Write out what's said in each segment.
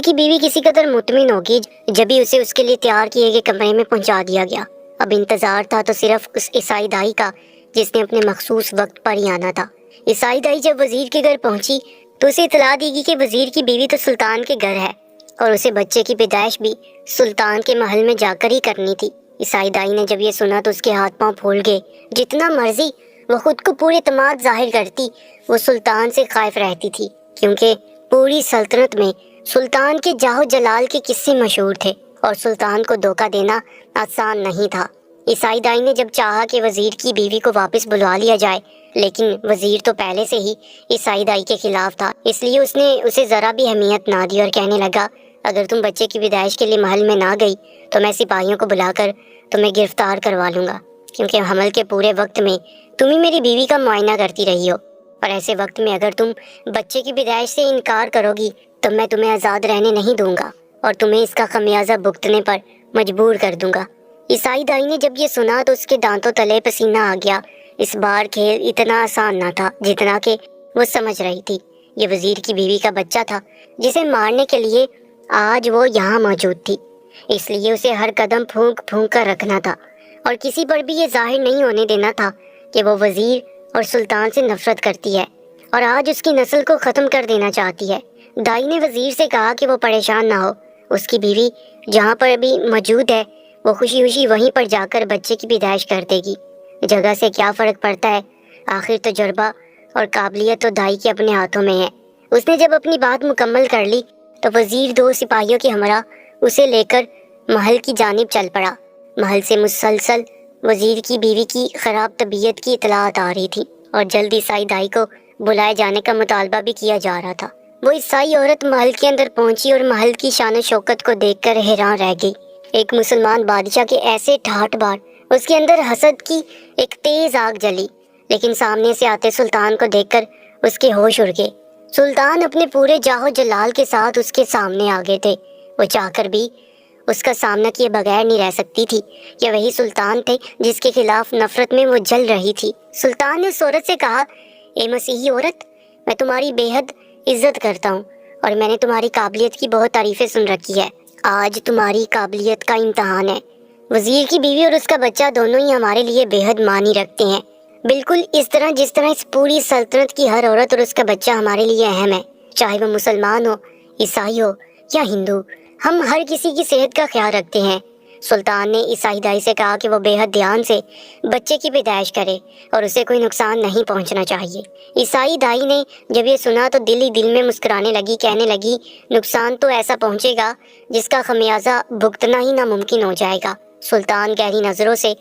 کی بیوی کسی قدر مطمئن ہوگی جب ہی اسے اس کے لیے تیار کیے گئے کمرے میں پہنچا دیا گیا۔ اب انتظار تھا تو صرف اس عیسائی دائی کا جس نے اپنے مخصوص وقت پر ہی آنا تھا۔ عیسائی دائی جب وزیر کے گھر پہنچی تو اسے اطلاع دی گئی کہ وزیر کی بیوی تو سلطان کے گھر ہے اور اسے بچے کی پیدائش بھی سلطان کے محل میں جا کر ہی کرنی تھی۔ عیسائی دائی نے جب یہ سنا تو اس کے ہاتھ پاؤں پھول گئے۔ جتنا مرضی وہ خود کو پورے اعتماد ظاہر کرتی، وہ سلطان سے خائف رہتی تھی، کیونکہ پوری سلطنت میں سلطان کے جاہ و جلال کے قصے مشہور تھے اور سلطان کو دھوکہ دینا آسان نہیں تھا۔ عیسائی دائی نے جب چاہا کہ وزیر کی بیوی کو واپس بلوا لیا جائے، لیکن وزیر تو پہلے سے ہی عیسائی دائی کے خلاف تھا، اس لیے اس نے اسے ذرا بھی اہمیت نہ دی اور کہنے لگا، اگر تم بچے کی پیدائش کے لیے محل میں نہ گئی تو میں سپاہیوں کو بلا کر تمہیں گرفتار کروا لوں گا، کیونکہ حمل کے پورے وقت میں تم ہی میری بیوی کا معائنہ کرتی رہی ہو، اور ایسے وقت میں اگر تم بچے کی پیدائش سے انکار کرو گی تو میں تمہیں آزاد رہنے نہیں دوں گا اور تمہیں اس کا خمیازہ بھگتنے پر مجبور کر دوں گا۔ عیسائی دائی نے جب یہ سنا تو اس کے دانتوں تلے پسینہ آ گیا۔ اس بار کھیل اتنا آسان نہ تھا جتنا کہ وہ سمجھ رہی تھی۔ یہ وزیر کی بیوی کا بچہ تھا جسے مارنے کے لیے آج وہ یہاں موجود تھی، اس لیے اسے ہر قدم پھونک پھونک کر رکھنا تھا اور کسی پر بھی یہ ظاہر نہیں ہونے دینا تھا کہ وہ وزیر اور سلطان سے نفرت کرتی ہے اور آج اس کی نسل کو ختم کر دینا چاہتی ہے۔ دائی نے وزیر سے کہا کہ وہ پریشان نہ ہو، اس کی بیوی جہاں پر بھی موجود ہے وہ خوشی خوشی وہیں پر جا کر بچے کی پیدائش کر دے گی۔ جگہ سے کیا فرق پڑتا ہے، آخر تجربہ اور قابلیت تو دائی کے اپنے ہاتھوں میں ہے۔ اس نے جب اپنی بات مکمل کر لی تو وزیر 2 سپاہیوں کے ہمراہ اسے لے کر محل کی جانب چل پڑا۔ محل سے مسلسل وزیر کی بیوی کی خراب طبیعت کی اطلاعات آ رہی تھی اور جلد عیسائی دائی کو بلائے جانے کا مطالبہ بھی کیا جا رہا تھا۔ وہ عیسائی عورت محل کے اندر پہنچی اور محل کی شان و شوکت کو دیکھ کر حیران رہ گئی۔ ایک مسلمان بادشاہ کے ایسے ٹھاٹھ بار، اس کے اندر حسد کی ایک تیز آگ جلی، لیکن سامنے سے آتے سلطان کو دیکھ کر اس کے ہوش اڑ گئے۔ سلطان اپنے پورے جاہ و جلال کے ساتھ اس کے سامنے آ گئے تھے۔ وہ چاہ کر بھی اس کا سامنا کیے بغیر نہیں رہ سکتی تھی۔ یہ وہی سلطان تھے جس کے خلاف نفرت میں وہ جل رہی تھی۔ سلطان نے اس عورت سے کہا، اے مسیحی عورت، میں تمہاری بے حد عزت کرتا ہوں اور میں نے تمہاری قابلیت کی بہت تعریفیں سن رکھی ہے۔ آج تمہاری قابلیت کا امتحان ہے۔ وزیر کی بیوی اور اس کا بچہ دونوں ہی ہمارے لیے بے حد معنی رکھتے ہیں، بالکل اس طرح جس طرح اس پوری سلطنت کی ہر عورت اور اس کا بچہ ہمارے لیے اہم ہے، چاہے وہ مسلمان ہو، عیسائی ہو یا ہندو، ہم ہر کسی کی صحت کا خیال رکھتے ہیں۔ سلطان نے عیسائی دائی سے کہا کہ وہ بے حد دھیان سے بچے کی پیدائش کرے اور اسے کوئی نقصان نہیں پہنچنا چاہیے۔ عیسائی دائی نے جب یہ سنا تو دل ہی دل میں مسکرانے لگی، کہنے لگی، نقصان تو ایسا پہنچے گا جس کا خمیازہ بھگتنا ہی ناممکن ہو جائے گا۔ سلطان گہری نظروں سے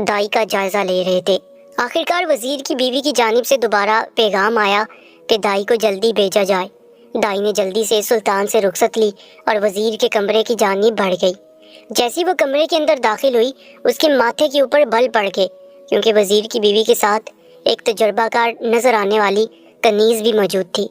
دائی کا جائزہ لے رہے تھے۔ آخرکار وزیر کی بیوی کی جانب سے دوبارہ پیغام آیا کہ دائی کو جلدی بھیجا جائے۔ دائی نے جلدی سے سلطان سے رخصت لی اور وزیر کے کمرے کی جانب بڑھ گئی۔ جیسی وہ کمرے کے اندر داخل ہوئی، اس کے ماتھے کے اوپر بل پڑ گئے، کیونکہ وزیر کی بیوی کے ساتھ ایک تجربہ کار نظر آنے والی کنیز بھی موجود تھی۔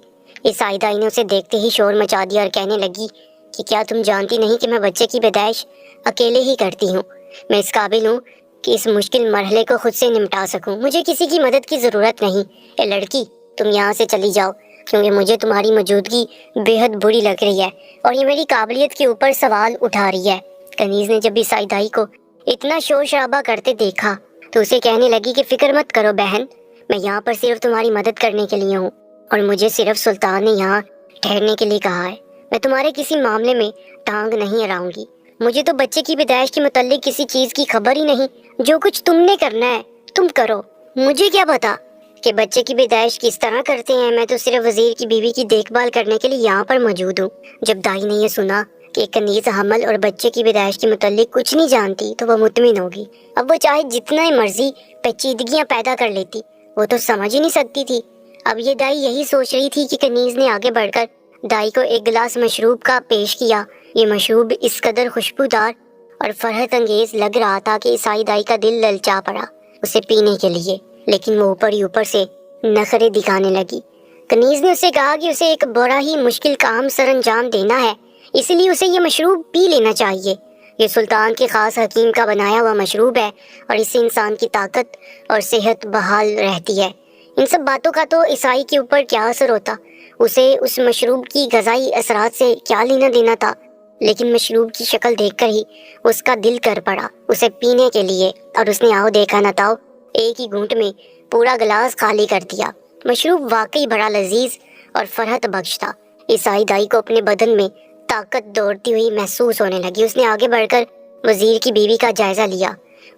عیسائی دائی نے اسے دیکھتے ہی شور مچا دیا اور کہنے لگی کہ کیا تم جانتی نہیں کہ میں بچے کی پیدائش اکیلے ہی کرتی ہوں؟ میں اس قابل ہوں کہ اس مشکل مرحلے کو خود سے نمٹا سکوں، مجھے کسی کی مدد کی ضرورت نہیں۔ اے لڑکی، تم یہاں سے چلی جاؤ، کیونکہ مجھے تمہاری موجودگی بے حد بری لگ رہی ہے اور یہ میری قابلیت کے اوپر سوال اٹھا رہی ہے۔ کنیز نے جب عیسائی دائی کو اتنا شور شرابہ کرتے دیکھا تو اسے کہنے لگی کہ فکر مت کرو بہن، میں یہاں پر صرف تمہاری مدد کرنے کے لیے ہوں اور مجھے صرف سلطان نے یہاں ٹھہرنے کے لیے کہا ہے۔ میں تمہارے کسی معاملے میں ٹانگ نہیں اڑاؤں گی، مجھے تو بچے کی پیدائش کے متعلق کسی چیز کی خبر ہی نہیں۔ جو کچھ تم نے کرنا ہے تم کرو، مجھے کیا پتا کہ بچے کی پیدائش کس طرح کرتے ہیں، میں تو صرف وزیر کی بیوی کی دیکھ بھال کرنے کے لیے یہاں پر موجود ہوں۔ جب دائی نے یہ سنا کہ کنیز حمل اور بچے کی پیدائش کے متعلق کچھ نہیں جانتی تو وہ مطمئن ہوگی۔ اب وہ چاہے جتنا مرضی پیچیدگیاں پیدا کر لیتی، وہ تو سمجھ ہی نہیں سکتی تھی۔ اب یہ دائی یہی سوچ رہی تھی کہ کنیز نے آگے بڑھ کر دائی کو ایک گلاس مشروب کا پیش کیا۔ یہ مشروب اس قدر خوشبودار اور فرحت انگیز لگ رہا تھا کہ عیسائی دائی کا دل للچا پڑا اسے پینے کے لیے، لیکن وہ اوپر ہی اوپر سے نخرے دکھانے لگی۔ کنیز نے اسے کہا کہ اسے ایک بڑا ہی مشکل کام سر انجام دینا ہے، اس لیے اسے یہ مشروب پی لینا چاہیے۔ یہ سلطان کے خاص حکیم کا بنایا ہوا مشروب ہے اور اس سے انسان کی طاقت اور صحت بحال رہتی ہے۔ ان سب باتوں کا تو عیسائی کے اوپر کیا اثر ہوتا؟ اسے اس مشروب کی غذائی اثرات سے کیا لینا دینا تھا، لیکن مشروب کی شکل دیکھ کر ہی اس کا دل کر پڑا اسے پینے کے لیے، اور اس نے آؤ دیکھا نہ تاؤ ایک ہی گھونٹ میں پورا گلاس خالی کر دیا۔ مشروب واقعی بڑا لذیذ اور فرحت بخش تھا۔ عیسائی دائی کو اپنے بدن میں طاقت دوڑتی ہوئی محسوس ہونے لگی۔ اس نے آگے بڑھ کر وزیر کی بیوی کا جائزہ لیا۔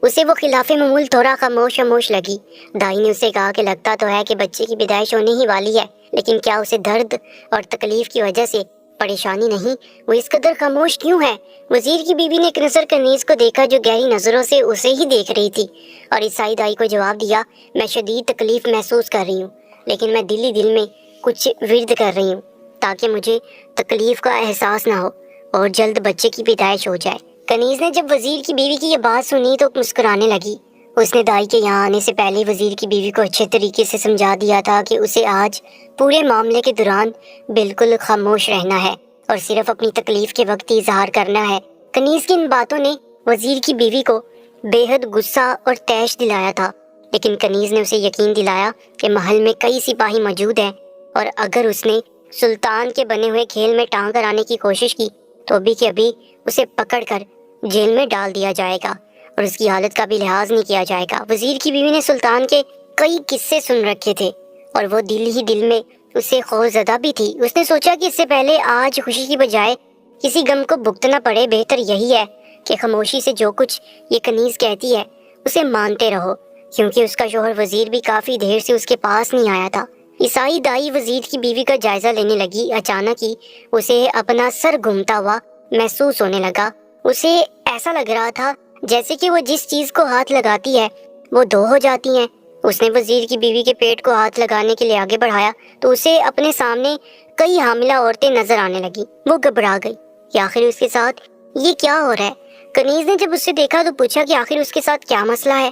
اسے وہ خلاف معمول تھوڑا خاموش لگی۔ دائی نے اسے کہا کہ لگتا تو ہے کہ بچے کی پیدائش ہونے ہی والی ہے، لیکن کیا اسے درد اور تکلیف کی وجہ سے پریشانی نہیں؟ وہ اس قدر خاموش کیوں ہے؟ وزیر کی بیوی نے ایک نظر کنیز کو دیکھا جو گہری نظروں سے اسے ہی دیکھ رہی تھی، اور عیسائی دائی کو جواب دیا، میں شدید تکلیف محسوس کر رہی ہوں، لیکن میں دل میں کچھ ورد کر رہی ہوں تاکہ مجھے تکلیف کا احساس نہ ہو اور جلد بچے کی پیدائش ہو جائے۔ کنیز نے جب وزیر کی بیوی کی یہ بات سنی تو مسکرانے لگی۔ اس نے دائی کے یہاں آنے سے پہلے وزیر کی بیوی کو اچھے طریقے سے سمجھا دیا تھا کہ اسے آج پورے معاملے کے دوران بالکل خاموش رہنا ہے اور صرف اپنی تکلیف کے وقت ہی اظہار کرنا ہے۔ کنیز کی ان باتوں نے وزیر کی بیوی کو بے حد غصہ اور طیش دلایا تھا، لیکن کنیز نے اسے یقین دلایا کہ محل میں کئی سپاہی موجود ہیں، اور اگر اس نے سلطان کے بنے ہوئے کھیل میں ٹانگ کرانے کی کوشش کی تو ابھی کے ابھی اسے پکڑ کر جیل میں ڈال دیا جائے گا اور اس کی حالت کا بھی لحاظ نہیں کیا جائے گا۔ وزیر کی بیوی نے سلطان کے کئی قصے سن رکھے تھے اور وہ دل میں اس سے خوف زدہ بھی تھی۔ اس نے سوچا کہ اس سے پہلے آج خوشی کی بجائے کسی غم کو بھگتنا پڑے، بہتر یہی ہے کہ خاموشی سے جو کچھ یہ کنیز کہتی ہے اسے مانتے رہو، کیونکہ اس کا شوہر وزیر بھی کافی دیر سے اس کے پاس نہیں آیا تھا۔ عیسائی دائی وزیر کی بیوی کا جائزہ لینے لگی۔ اچانک ہی اسے اپنا سر گھومتا ہوا محسوس ہونے لگا۔ اسے ایسا لگ رہا تھا جیسے کہ وہ جس چیز کو ہاتھ لگاتی ہے وہ دو ہو جاتی ہیں۔ اس نے وزیر کی بیوی کے پیٹ کو ہاتھ لگانے کے لیے آگے بڑھایا تو اسے اپنے سامنے کئی حاملہ عورتیں نظر آنے لگی۔ وہ گھبرا گئی کہ آخر اس کے ساتھ یہ کیا ہو رہا ہے۔ کنیز نے جب اسے دیکھا تو پوچھا کہ آخر اس کے ساتھ کیا مسئلہ ہے۔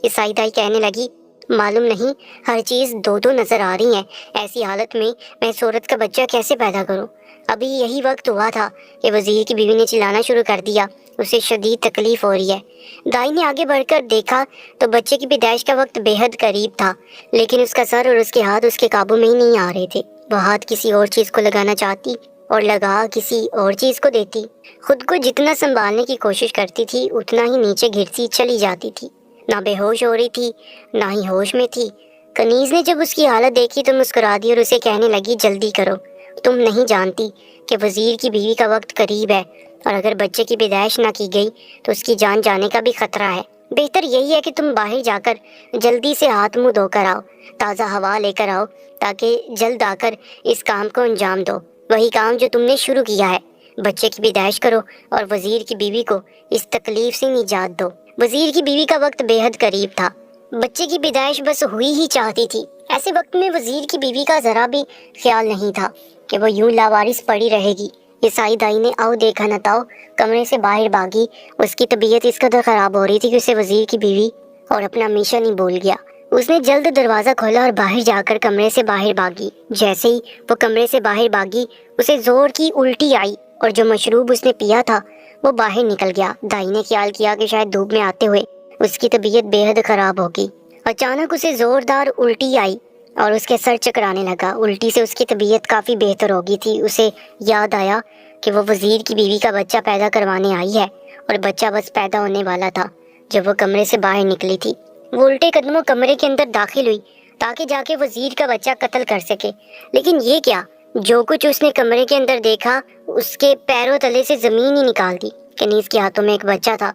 عیسائی دائی کہنے لگی، معلوم نہیں، ہر چیز دو نظر آ رہی ہیں، ایسی حالت میں اس عورت کا بچہ کیسے پیدا کروں؟ ابھی یہی وقت ہوا تھا کہ وزیر کی بیوی نے چلانا شروع کر دیا، اسے شدید تکلیف ہو رہی ہے۔ دائی نے آگے بڑھ کر دیکھا تو بچے کی پیدائش کا وقت بے حد قریب تھا، لیکن اس کا سر اور اس کے ہاتھ اس کے قابو میں ہی نہیں آ رہے تھے۔ وہ ہاتھ کسی اور چیز کو لگانا چاہتی اور لگا کسی اور چیز کو دیتی۔ خود کو جتنا سنبھالنے کی کوشش کرتی تھی اتنا ہی نیچے گرتی چلی جاتی تھی، نہ بے ہوش ہو رہی تھی نہ ہی ہوش میں تھی۔ کنیز نے جب اس کی حالت دیکھی تو مسکرا دی اور اسے کہنے لگی، جلدی کرو، تم نہیں جانتی کہ وزیر کی بیوی کا وقت قریب ہے، اور اگر بچے کی پیدائش نہ کی گئی تو اس کی جان جانے کا بھی خطرہ ہے۔ بہتر یہی ہے کہ تم باہر جا کر جلدی سے ہاتھ منہ دھو کر آؤ، تازہ ہوا لے کر آؤ، تاکہ جلد آ کر اس کام کو انجام دو، وہی کام جو تم نے شروع کیا ہے۔ بچے کی پیدائش کرو اور وزیر کی بیوی کو اس تکلیف سے نجات دو۔ وزیر کی بیوی کا وقت بے حد قریب تھا، بچے کی پیدائش بس ہوئی ہی چاہتی تھی۔ ایسے وقت میں وزیر کی بیوی کا ذرا بھی خیال نہیں تھا کہ وہ یوں لاوارث پڑی رہے گی۔ عیسائی دائی نے آؤ دیکھا نہ تاؤ کمرے سے باہر بھاگی۔ اس کی طبیعت اس قدر خراب ہو رہی تھی کہ اسے وزیر کی بیوی اور اپنا مشن ہی بھول گیا۔ اس نے جلد دروازہ کھولا اور باہر جا کر کمرے سے باہر بھاگی۔ جیسے ہی وہ کمرے سے باہر بھاگی اسے زور کی الٹی آئی اور جو مشروب اس نے پیا تھا وہ باہر نکل گیا۔ دائی نے خیال کیا کہ شاید دھوپ میں آتے ہوئے اس کی طبیعت بے حد خراب ہوگی۔ اچانک اسے زوردار الٹی آئی اور اس کے سر چکرانے لگا۔ الٹی سے اس کی طبیعت کافی بہتر ہو گئی تھی۔ اسے یاد آیا کہ وہ وزیر کی بیوی کا بچہ پیدا کروانے آئی ہے اور بچہ بس پیدا ہونے والا تھا جب وہ کمرے سے باہر نکلی تھی۔ وہ الٹے قدموں کمرے کے اندر داخل ہوئی تاکہ جا کے وزیر کا بچہ قتل کر سکے، لیکن یہ کیا؟ جو کچھ اس نے کمرے کے اندر دیکھا اس کے پیروں تلے سے زمین ہی نکال دی۔ کنیز کے ہاتھوں میں ایک بچہ تھا